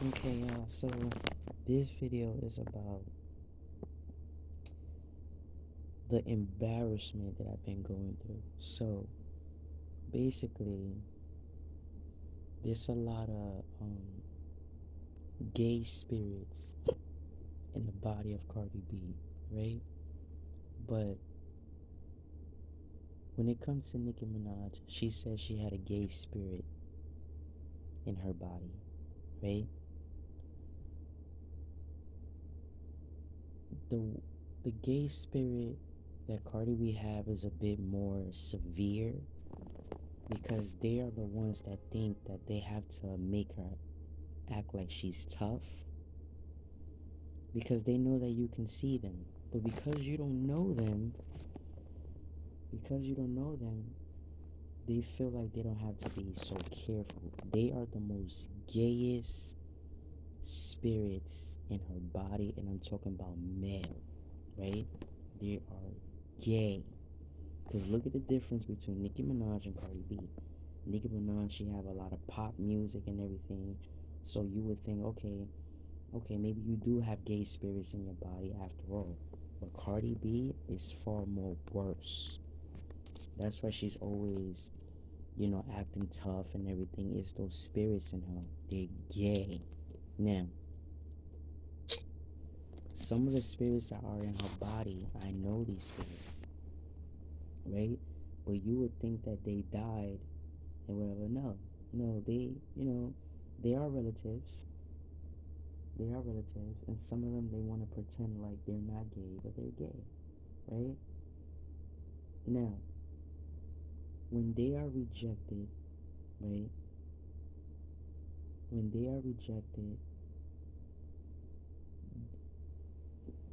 Okay, so this video is about the embarrassment that I've been going through. So basically, there's a lot of gay spirits in the body of Cardi B, right? But when it comes to Nicki Minaj, she says she had a gay spirit in her body, right? The the gay spirit that Cardi B have is a bit more severe because they are the ones that think that they have to make her act like she's tough because they know that you can see them. But because you don't know them, they feel like they don't have to be so careful. They are the most gayest spirits in her body, and I'm talking about male, right? They are gay. Because look at the difference between Nicki Minaj and Cardi B. Nicki Minaj, she have a lot of pop music and everything. So you would think, okay, maybe you do have gay spirits in your body after all. But Cardi B is far more worse. That's why she's always, acting tough and everything. It's those spirits in her. They're gay. Now, some of the spirits that are in her body, I know these spirits, right? But you would think that they died and whatever. No. No, they are relatives. They are relatives. And some of them, they want to pretend like they're not gay, but they're gay, right? Now, when they are rejected, right? When they are rejected,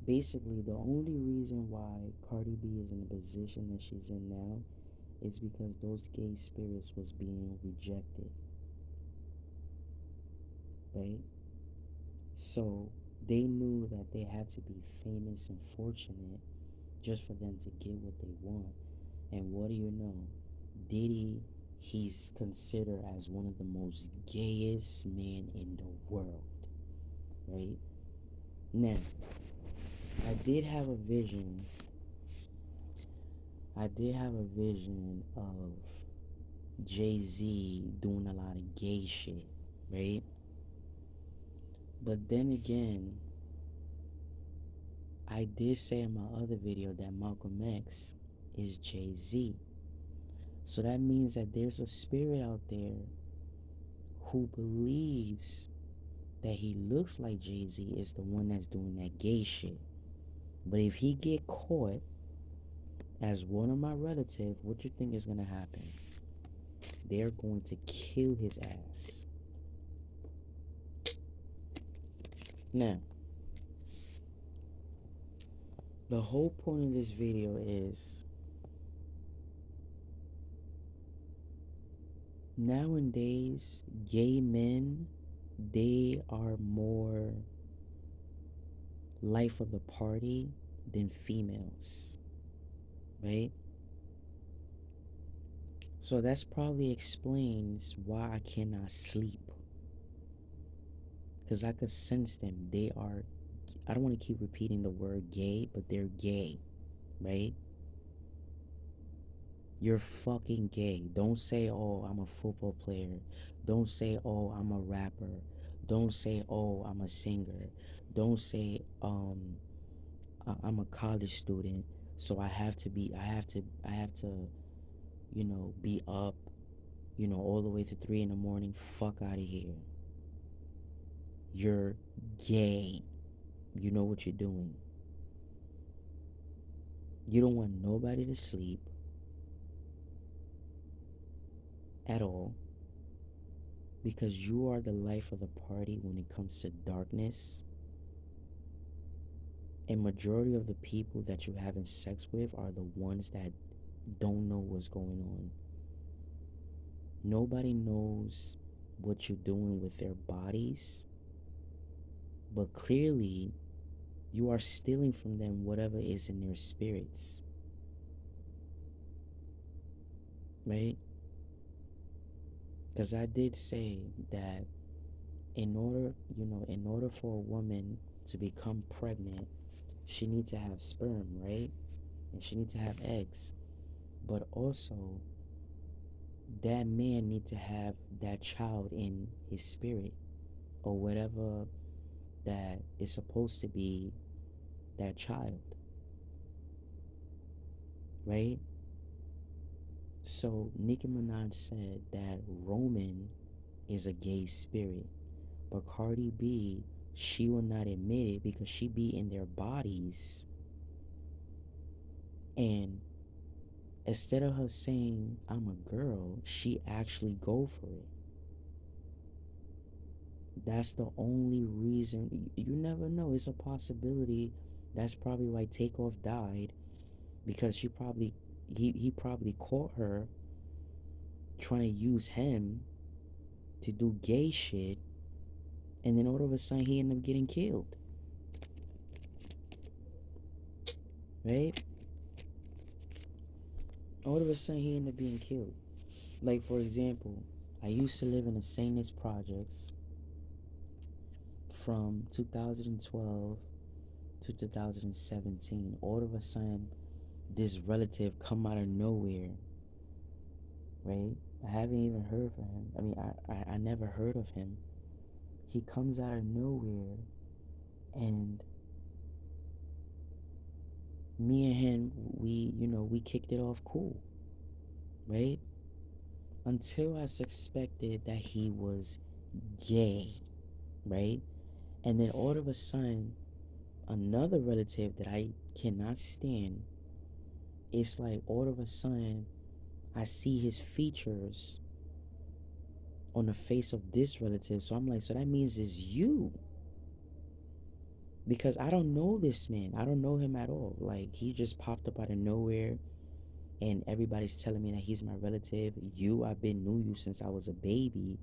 basically the only reason why Cardi B is in the position that she's in now is because those gay spirits was being rejected, right? So they knew that they had to be famous and fortunate just for them to get what they want. And what do you know? Diddy, he's considered as one of the most gayest men in the world, right? Now, I did have a vision. I did have a vision of Jay-Z doing a lot of gay shit, right? But then again, I did say in my other video that Malcolm X is Jay-Z. So that means that there's a spirit out there who believes that he looks like Jay-Z is the one that's doing that gay shit. But if he get caught as one of my relatives, what you think is gonna happen? They're going to kill his ass. Now, the whole point of this video is nowadays, gay men, they are more life of the party than females, right? So that's probably explains why I cannot sleep. Because I could sense them. They are, I don't want to keep repeating the word gay, but they're gay, right? You're fucking gay. Don't say, oh, I'm a football player. Don't say, oh, I'm a rapper. Don't say, oh, I'm a singer. Don't say, I'm a college student. So I have to, be up, all the way to 3 in the morning. Fuck out of here. You're gay. You know what you're doing. You don't want nobody to sleep at all because you are the life of the party when it comes to darkness. And majority of the people that you're having sex with are the ones that don't know what's going on. Nobody knows what you're doing with their bodies, but clearly you are stealing from them whatever is in their spirits, right? Because I did say that in order for a woman to become pregnant, she needs to have sperm, right? And she needs to have eggs. But also, that man need to have that child in his spirit, or whatever that is supposed to be that child, right? So Nicki Minaj said that Roman is a gay spirit, but Cardi B, she will not admit it because she be in their bodies. And instead of her saying I'm a girl, she actually go for it. That's the only reason. You never know. It's a possibility. That's probably why Takeoff died, because he probably caught her trying to use him to do gay shit, and then all of a sudden he ended up getting killed, right? All of a sudden he ended up being killed. Like, for example, I used to live in the St. Louis projects from 2012 to 2017. All of a sudden, this relative come out of nowhere, right? I haven't even heard from him. I mean, I never heard of him. He comes out of nowhere, and me and him, we kicked it off cool, right? Until I suspected that he was gay, right? And then all of a sudden, another relative that I cannot stand, it's like all of a sudden, I see his features on the face of this relative. So I'm like, so that means it's you. Because I don't know this man. I don't know him at all. Like, he just popped up out of nowhere, and everybody's telling me that he's my relative. I've been knew you since I was a baby.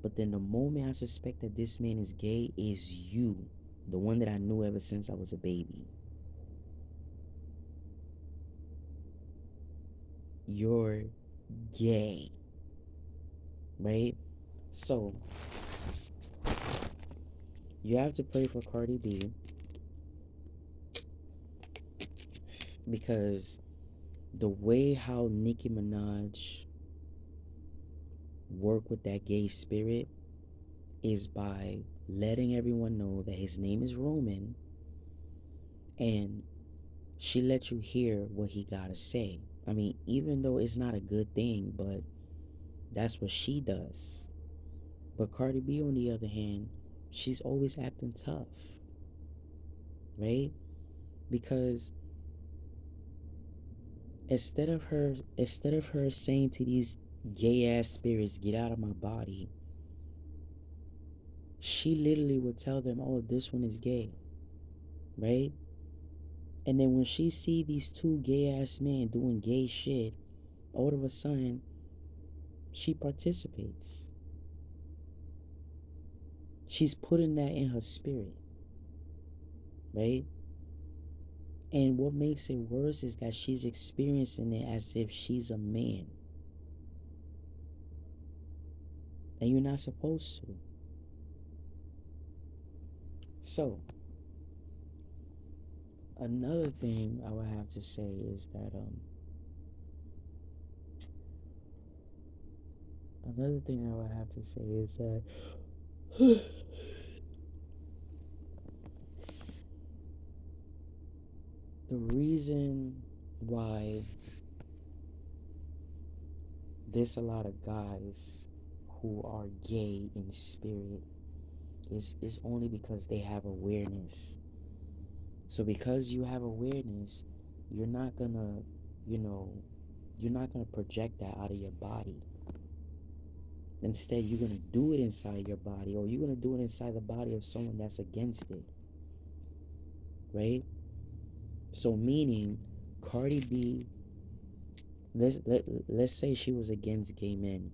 But then the moment I suspect that this man is gay is you, the one that I knew ever since I was a baby. You're gay, right? So you have to pray for Cardi B, because the way how Nicki Minaj work with that gay spirit is by letting everyone know that his name is Roman, and she let you hear what he gotta say. I mean, even though it's not a good thing, but that's what she does. But Cardi B, on the other hand, she's always acting tough, right? Because instead of her saying to these gay ass spirits, get out of my body, she literally would tell them, oh, this one is gay, right? And then when she see these two gay ass men doing gay shit, all of a sudden she participates. She's putting that in her spirit, right? And what makes it worse is that she's experiencing it as if she's a man. And you're not supposed to. So, another thing I would have to say is that the reason why there's a lot of guys who are gay in spirit is only because they have awareness. So because you have awareness, you're not gonna, you know, you're not gonna project that out of your body. Instead, you're gonna do it inside your body, or you're gonna do it inside the body of someone that's against it, right? So meaning, Cardi B, let's say she was against gay men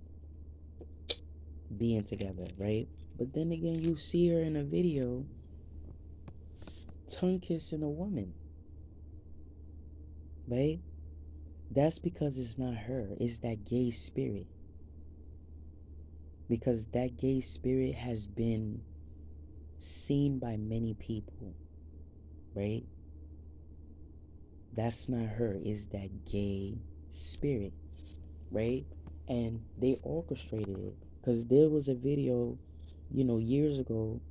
being together, right? But then again, you see her in a video tongue kissing a woman, right? That's because it's not her, it's that gay spirit. because that gay spirit has been seen by many people, right? That's not her, it's that gay spirit, right? And they orchestrated it because there was a video, years ago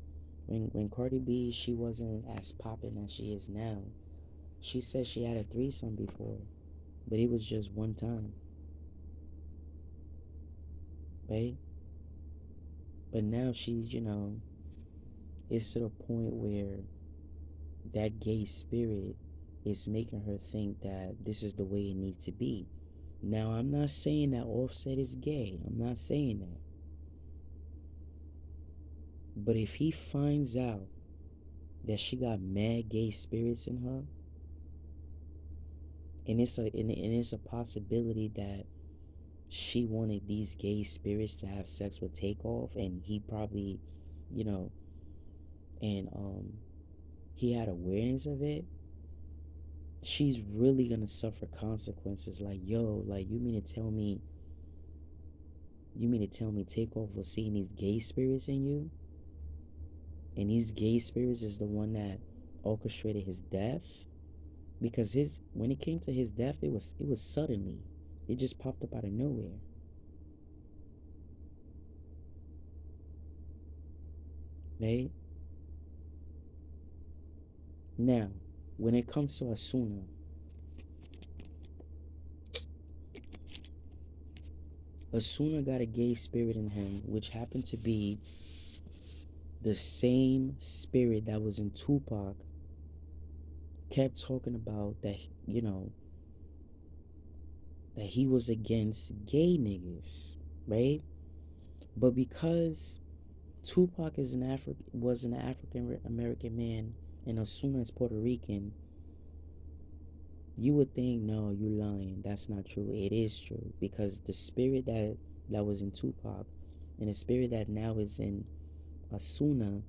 when Cardi B, she wasn't as popping as she is now. She said she had a threesome before, but it was just one time, right? But now she's, it's to the point where that gay spirit is making her think that this is the way it needs to be. Now, I'm not saying that Offset is gay. I'm not saying that. But if he finds out that she got mad gay spirits in her, and it's a possibility that she wanted these gay spirits to have sex with Takeoff, and he probably, you know, and he had awareness of it, she's really gonna suffer consequences. Like, yo, like you mean to tell me Takeoff was seeing these gay spirits in you, and these gay spirits is the one that orchestrated his death? Because his when it came to his death, it was suddenly, it just popped up out of nowhere, right? Now, when it comes to Asuna got a gay spirit in him, which happened to be the same spirit that was in Tupac. Kept talking about that, that he was against gay niggas, right? But because Tupac was an African American man, and Asuna is Puerto Rican, you would think, no, you lying. That's not true. It is true, because the spirit that was in Tupac and the spirit that now is in Asuna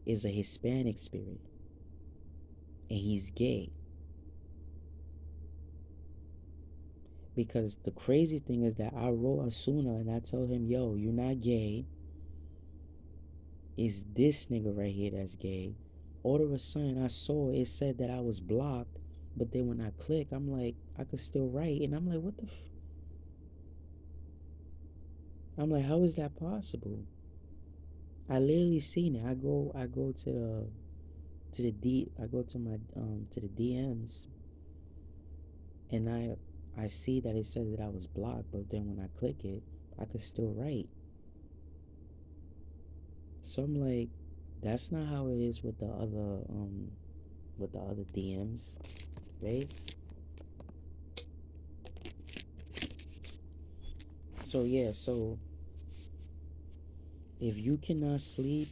is a Hispanic spirit, and he's gay. Because the crazy thing is that I wrote Asuna and I told him, yo, you're not gay. It's this nigga right here that's gay. All of a sudden, I saw it said that I was blocked, but then when I click, I'm like, I could still write, and I'm like, what the I'm like, how is that possible? I literally seen it. I go I go to my to the DMs, and I see that it said that I was blocked, but then when I click it, I could still write. So I'm like, that's not how it is with the other DMs, right? So yeah, so if you cannot sleep,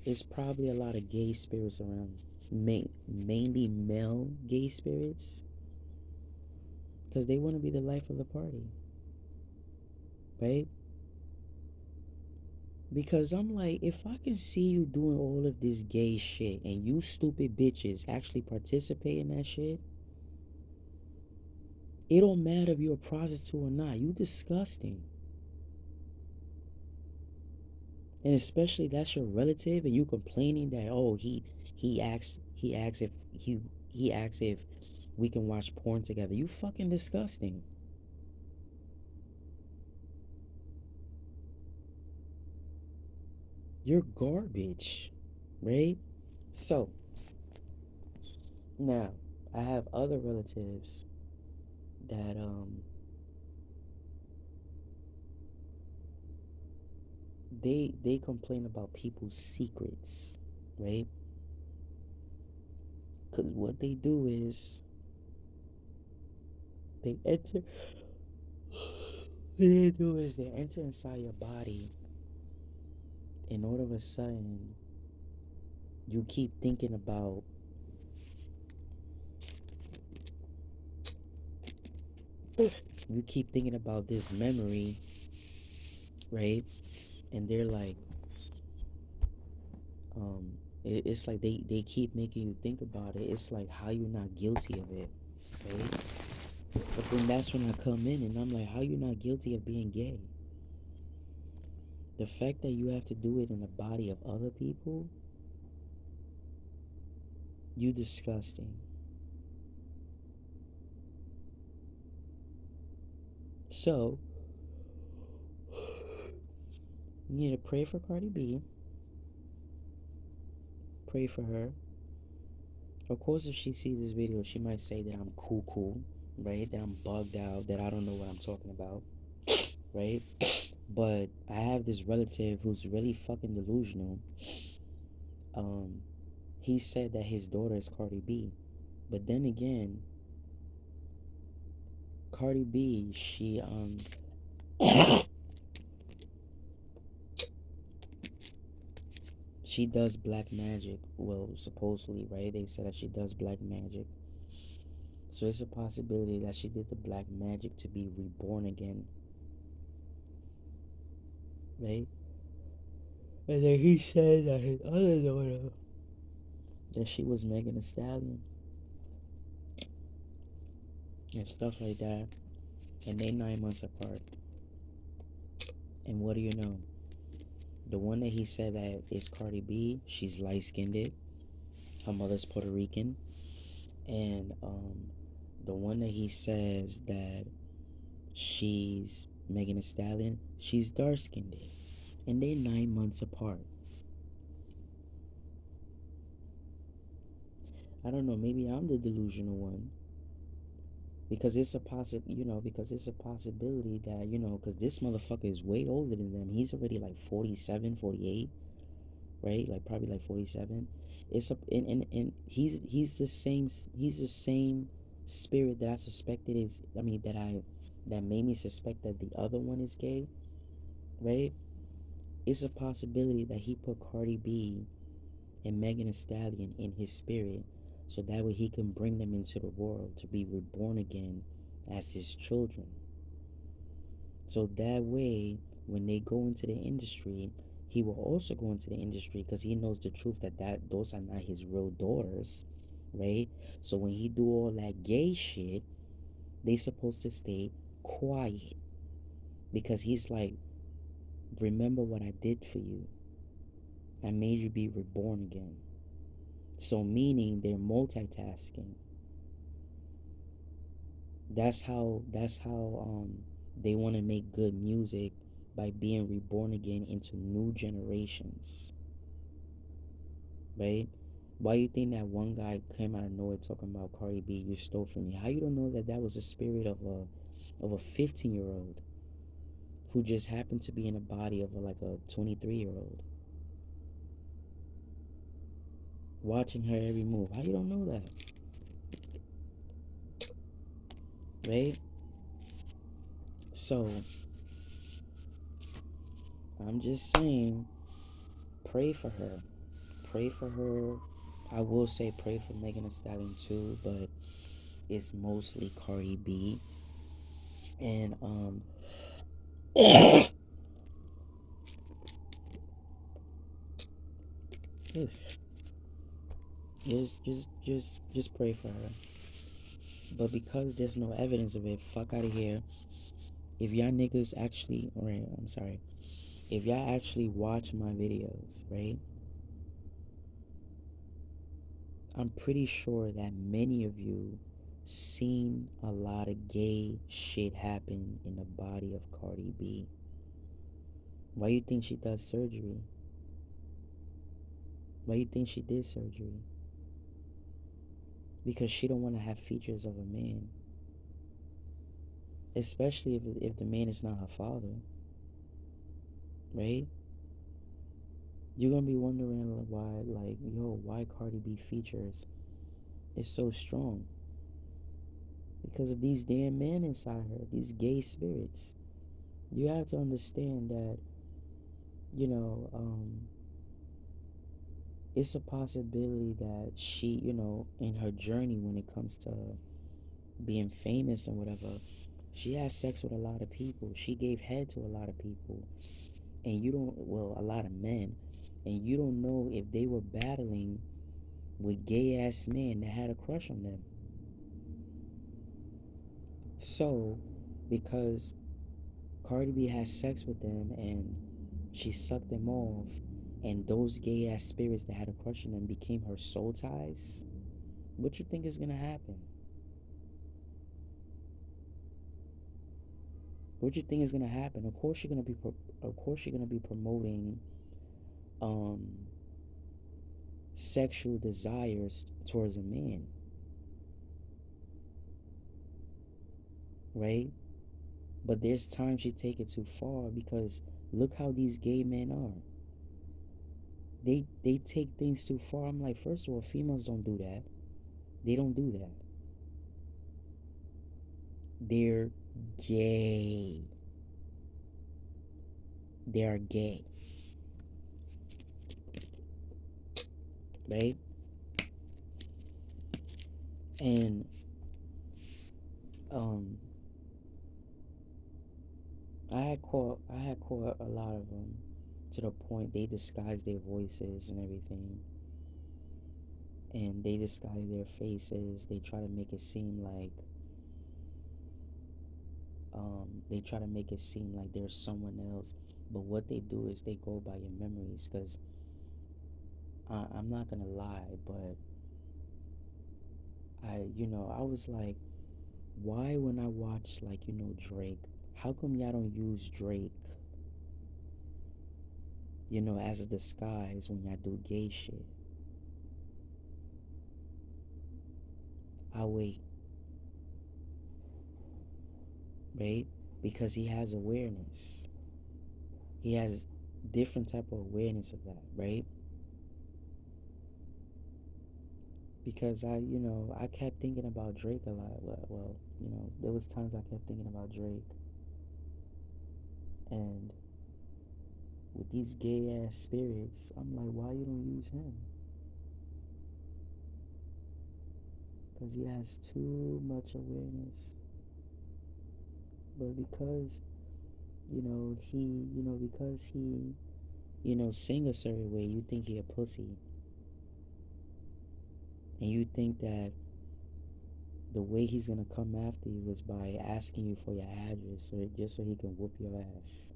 it's probably a lot of gay spirits around. Mainly male gay spirits, because they want to be the life of the party, right? Because I'm like, if I can see you doing all of this gay shit and you stupid bitches actually participate in that shit, it don't matter if you're a prostitute or not. You disgusting. And especially that's your relative and you complaining that, oh, he asks if we can watch porn together. You fucking disgusting. You're garbage, right? So now I have other relatives that they complain about people's secrets, right? Because what they do is they enter they enter inside your body, and all of a sudden you keep thinking about this memory, right? And they're like, it's like they keep making you think about it. It's like, how you not guilty of it, right? But then that's when I come in and I'm like, how you not guilty of being gay? The fact that you have to do it in the body of other people, you disgusting. So, you need to pray for Cardi B. Pray for her. Of course, if she sees this video, she might say that I'm cool, right? That I'm bugged out, that I don't know what I'm talking about, right? But I have this relative who's really fucking delusional. He said that his daughter is Cardi B. But then again, Cardi B, she does black magic. Well, supposedly, right? They said that she does black magic. So it's a possibility that she did the black magic to be reborn again, right? And then he said that his other daughter, that she was Megan Thee Stallion and stuff like that. And they 9 months apart. And what do you know? The one that he said that is Cardi B, she's light skinned. Her mother's Puerto Rican. And the one that he says that she's Megan Thee Stallion, she's dark skinned. And they're 9 months apart. I don't know, maybe I'm the delusional one. Because it's a because it's a possibility that, because this motherfucker is way older than them. He's already like 47, 48, right? Like probably like 47. It's a and he's the same spirit that I suspected is that made me suspect that the other one is gay, right? It's a possibility that he put Cardi B and Megan Thee Stallion in his spirit, so that way he can bring them into the world to be reborn again as his children. So that way, when they go into the industry, he will also go into the industry because he knows the truth that those are not his real daughters, right? So when he do all that gay shit, they supposed to stay quiet because he's like, remember what I did for you. I made you be reborn again. So meaning they're multitasking. That's how they want to make good music, by being reborn again into new generations, right? Why you think that one guy came out of nowhere talking about Cardi B, you stole from me? How you don't know that that was the spirit of a 15-year-old who just happened to be in the body of like a 23-year-old, watching her every move? How you don't know that, right? So I'm just saying, pray for her. Pray for her. I will say pray for Megan Thee Stallion too, but it's mostly Cardi B. And just pray for her. But because there's no evidence of it, fuck out of here. If y'all niggas actually, or I'm sorry, if y'all actually watch my videos, right? I'm pretty sure that many of you seen a lot of gay shit happen in the body of Cardi B. Why you think she does surgery? Why you think she did surgery? Because she don't want to have features of a man. Especially if the man is not her father. Right? You're gonna be wondering why Cardi B features is so strong. Because of these damn men inside her, these gay spirits. You have to understand that, you know, it's a possibility that she, in her journey when it comes to being famous and whatever, she has sex with a lot of people. She gave head to a lot of people. And a lot of men. And you don't know if they were battling with gay ass men that had a crush on them. So, because Cardi B has sex with them and She sucked them off, and those gay ass spirits that had a crush on them became her soul ties. What you think is gonna happen? What you think is gonna happen? Of course you're gonna be, of course you're gonna be promoting um sexual desires towards a man, right? But there's times you take it too far because look how these gay men are. They take things too far. I'm like, first of all, females don't do that. They don't do that. They're gay. They are gay, right? And um, I had caught a lot of them to the point they disguise their voices and everything, and they disguise their faces. They try to make it seem like there's someone else. But what they do is they go by your memories. Cause I'm not gonna lie, but I was like, why when I watch like Drake, how come y'all don't use Drake, as a disguise when y'all do gay shit? I wait, right? Because he has awareness. He has different type of awareness of that, right? Because I kept thinking about Drake a lot. Well, there was times I kept thinking about Drake, and with these gay ass spirits, I'm like, why you don't use him? Because he has too much awareness. But because he sing a certain way, you think he a pussy, and you think that the way he's gonna come after you is by asking you for your address, or just so he can whoop your ass.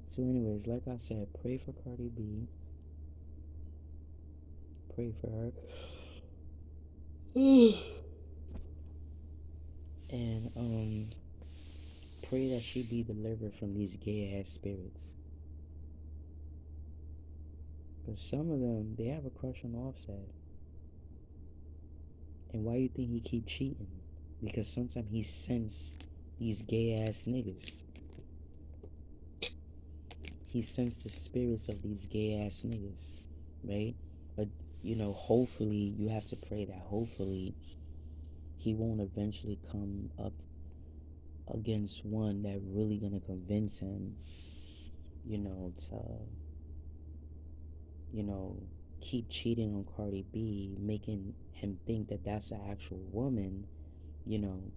So, anyways, like I said, pray for Cardi B. Pray for her. And pray that she be delivered from these gay ass spirits. Because some of them, they have a crush on Offset. And why you think he keep cheating? Because sometimes he sense these gay ass niggas. He sense the spirits of these gay ass niggas, right? But hopefully you have to pray that hopefully he won't eventually come up against one that really gonna convince him, to you know keep cheating on Cardi B, making him think that that's an actual woman, you know,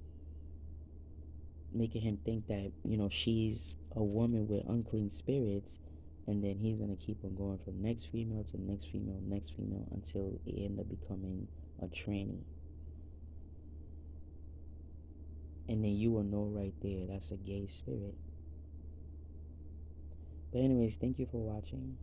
making him think that she's a woman with unclean spirits, and then he's gonna keep on going from next female to next female, next female, until it end up becoming a tranny. And then you will know right there that's a gay spirit. But anyways, thank you for watching.